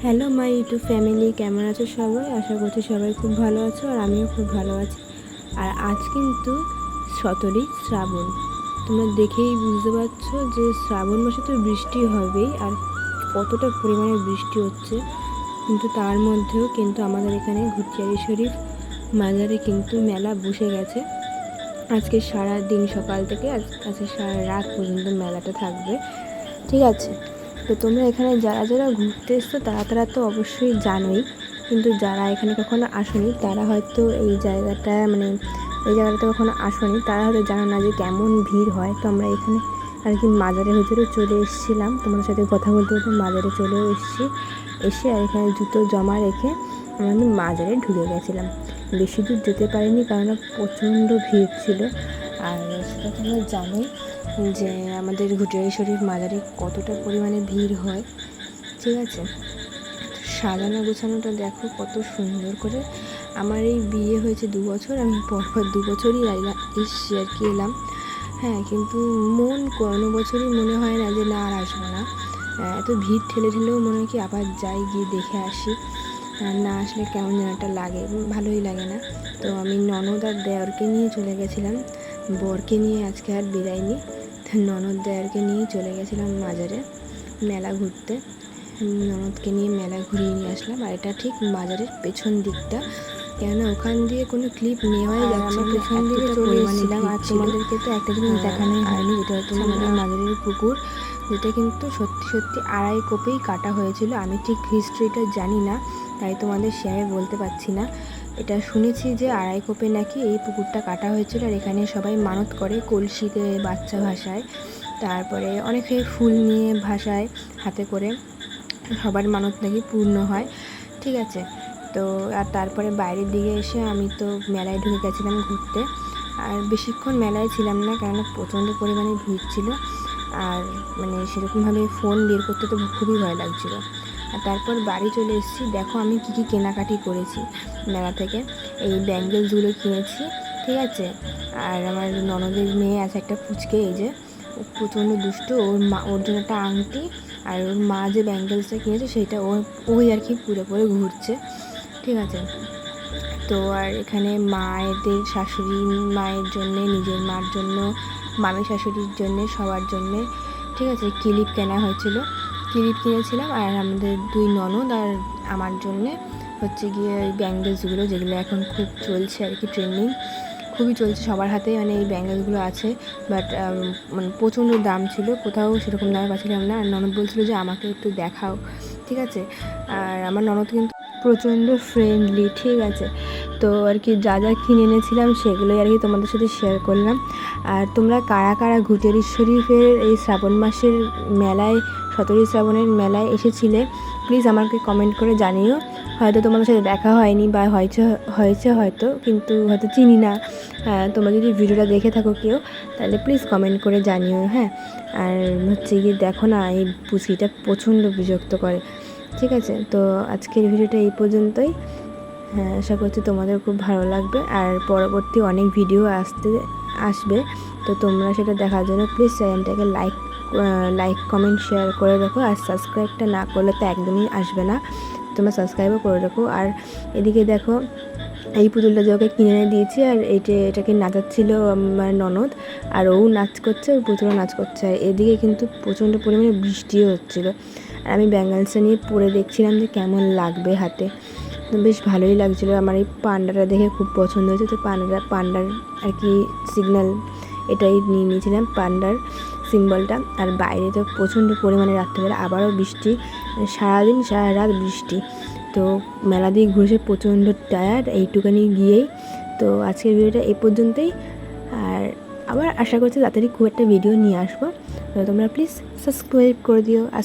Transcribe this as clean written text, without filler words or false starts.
Hello my YouTube family, কেমন আছো সবাই? আশা করছি সবাই খুব ভালো আছো আর আমিও খুব ভালো আছি। আর আজ কিন্তু 17ই শ্রাবণ। তোমরা দেখেই বুঝতে পারছো যে শ্রাবণ মাসে তো বৃষ্টি হবেই, আর কতটা পরিমাণে বৃষ্টি হচ্ছে। কিন্তু তার মধ্যেও কিন্তু আমাদের এখানে ঘুরচিয়ারি শরীফ মাজারে কিন্তু মেলা বসে গেছে। আজকে সারা দিন সকাল থেকে আজকে সারা রাত পর্যন্ত মেলাটা থাকবে, ঠিক আছে? তো তোমরা এখানে যারা যারা ঘুরতে এসছো তারা তো অবশ্যই জানোই, কিন্তু যারা এখানে কখনো আসোনি তারা হয়তো এই জায়গাটাতে কখনো আসোনি, তারা হয়তো জানো না যে কেমন ভিড় হয়। তো আমরা এখানে আর কি মাজারের ভিতরে চলে এসেছিলাম, তোমাদের সাথে কথা বলতে বলতে মাজারে চলেও এসে আর এখানে জুতো জমা রেখে আমরা মাজারে ঢুকে গেছিলাম। বেশি দূর যেতে পারিনি কারণ প্রচণ্ড ভিড় ছিল। আর সেটা তোমরা জানোই যে আমাদের ঘুটিয়ারি শরীফ মাজারে কতটা পরিমাণে ভিড় হয়, ঠিক আছে? সাজানো গোছানোটা দেখো কত সুন্দর করে। আমার এই বিয়ে হয়েছে 2 বছর, আমি পরপর 2 বছরই এসছি আর কি এলাম, হ্যাঁ। কিন্তু কোনো বছরই মনে হয় না যে না আর আসবো না। এত ভিড় ঠেলেও মনে হয় কি আবার যাই, গিয়ে দেখে আসি। না আসলে কেমন যেন একটা লাগে, ভালোই লাগে না। তো আমি ননদ আর দেওরকে নিয়ে চলে গেছিলাম, বরকে নিয়ে আজকে আর বেরাইনি। ননদ দেওরকে নিয়েই চলে গেছিলাম মাজারে মেলা ঘুরতে। ননদকে নিয়ে মেলা ঘুরিয়ে নিয়ে আসলাম। আর এটা ঠিক মাজারের পেছন দিকটা, কেননা ওখান দিয়ে কোনো ক্লিপ নেওয়াই যাচ্ছে না, পেছন দিকে চলে এসেছিলাম। আর তোমাদেরকে তো একটা জিনিস দেখানোই হয়নি, যেটা হচ্ছে আমাদের মাজারের পুকুর, যেটা কিন্তু সত্যি সত্যি 2.5 কোপেই কাটা হয়েছিল। আমি ঠিক হিস্ট্রিটা জানি না, তাই তোমাদের শেয়ারে বলতে পারছি না। এটা শুনেছি যে 2.5 কোপে নাকি এই পুকুরটা কাটা হয়েছিল। আর এখানে সবাই মানত করে, কলসিতে বাচ্চা ভাসায়, তারপরে অনেকে ফুল নিয়ে ভাসায় হাতে করে, সবার মানত নাকি পূর্ণ হয়, ঠিক আছে? তো আর তারপরে বাইরের দিকে এসে আমি তো মেলায় ঢুকে গেছিলাম ঘুরতে। আর বেশিক্ষণ মেলায় ছিলাম না, কেননা প্রচণ্ড পরিমাণে ভিড় ছিল। আর সেরকমভাবে ফোন বের করতে তো খুবই ভয় লাগছিলো। আর তারপর বাড়ি চলে এসেছি। দেখো আমি কী কেনাকাটি করেছি মেলা থেকে। এই ব্যাঙ্গেলসগুলো কিনেছি, ঠিক আছে? আর আমার ননদের মেয়ে আছে একটা পুচকে, এই যে ও প্রচণ্ড দুষ্টু, ওর জন্য একটা আংটি, আর ওর মা যে ব্যাঙ্গেলসটা কিনেছে সেটা ওই আর কি পুরো ঘুরছে, ঠিক আছে? তো আর এখানে শাশুড়ি মায়ের জন্যে, নিজের মার জন্য, মামি শাশুড়ির জন্যে, সবার জন্যে, ঠিক আছে, ক্লিপ কেনা হয়েছিল, ক্লিপ কিনেছিলাম। আর আমাদের 2 ননদ আর আমার জন্যে হচ্ছে গিয়ে ওই ব্যাঙ্গেলসগুলো, যেগুলো এখন খুব চলছে আর কি, ট্রেন্ডিং খুবই চলছে, সবার হাতেই এই ব্যাঙ্গেলসগুলো আছে। বাট প্রচণ্ড দাম ছিল, কোথাও সেরকম দামে পাচ্ছিলাম না। আর ননদ বলছিল যে আমাকে একটু দেখাও, ঠিক আছে? আর আমার ননদ কিন্তু প্রচণ্ড ফ্রেন্ডলি, ঠিক আছে? তো আর কি যা কিনে এনেছিলাম সেগুলোই আর কি তোমাদের সাথে শেয়ার করলাম। আর তোমরা কারা কারা ঘুটিয়ারি শরীফের এই শ্রাবণ মাসের মেলায়, 17ই শ্রাবণের মেলায় এসেছিলে, প্লিজ আমাকে কমেন্ট করে জানিও। হয়তো তোমাদের সাথে দেখা হয়নি বা হয়েছে হয়তো, কিন্তু হয়তো চিনি না। তোমরা যদি ভিডিওটা দেখে থাকো কেউ, তাহলে প্লিজ কমেন্ট করে জানিও, হ্যাঁ। আর হচ্ছে গিয়ে দেখো না, এই পুচিটা প্রচণ্ড বিরক্ত করে, ঠিক আছে? তো আজকের ভিডিওটা এই পর্যন্তই। হ্যাঁ, আশা করছি তোমাদের খুব ভালো লাগবে। আর পরবর্তী অনেক ভিডিও আসবে, তো তোমরা সেটা দেখার জন্য প্লিজ চ্যানেলটাকে লাইক কমেন্ট শেয়ার করে রাখো। আর সাবস্ক্রাইবটা না করলে তো একদমই আসবে না, তোমরা সাবস্ক্রাইবও করে রাখো। আর এদিকে দেখো, এই পুতুলটা যে ওকে কিনে এনে দিয়েছি, আর এটাকে নাচাচ্ছিল আমার ননদ, আর ও নাচ করছে, ওই পুতুলও নাচ করছে। আর এদিকে কিন্তু প্রচণ্ড পরিমাণে বৃষ্টিও হচ্ছিলো। আর আমি ব্যাঙ্গেলসটা নিয়ে পরে দেখছিলাম যে কেমন লাগবে হাতে। বেশ ভালোই লাগছিলো। আমার এই পান্ডাটা দেখে খুব পছন্দ হয়েছে, তো পান্ডার আর কি সিগন্যাল এটাই নিয়ে নিয়েছিলাম, পান্ডার সিম্বলটা। আর বাইরে তো প্রচণ্ড পরিমাণে রাত্রেবেলা আবারও বৃষ্টি, সারাদিন সারা রাত বৃষ্টি। তো মেলা দিয়ে ঘুরেছে, প্রচণ্ড টায়ার্ড এইটুখানি গিয়েই। তো আজকের ভিডিওটা এই পর্যন্তই। আর আবার আশা করছি তাড়াতাড়ি খুব একটা ভিডিও নিয়ে আসবো। তো তোমরা প্লিজ সাবস্ক্রাইব করে দিও। আর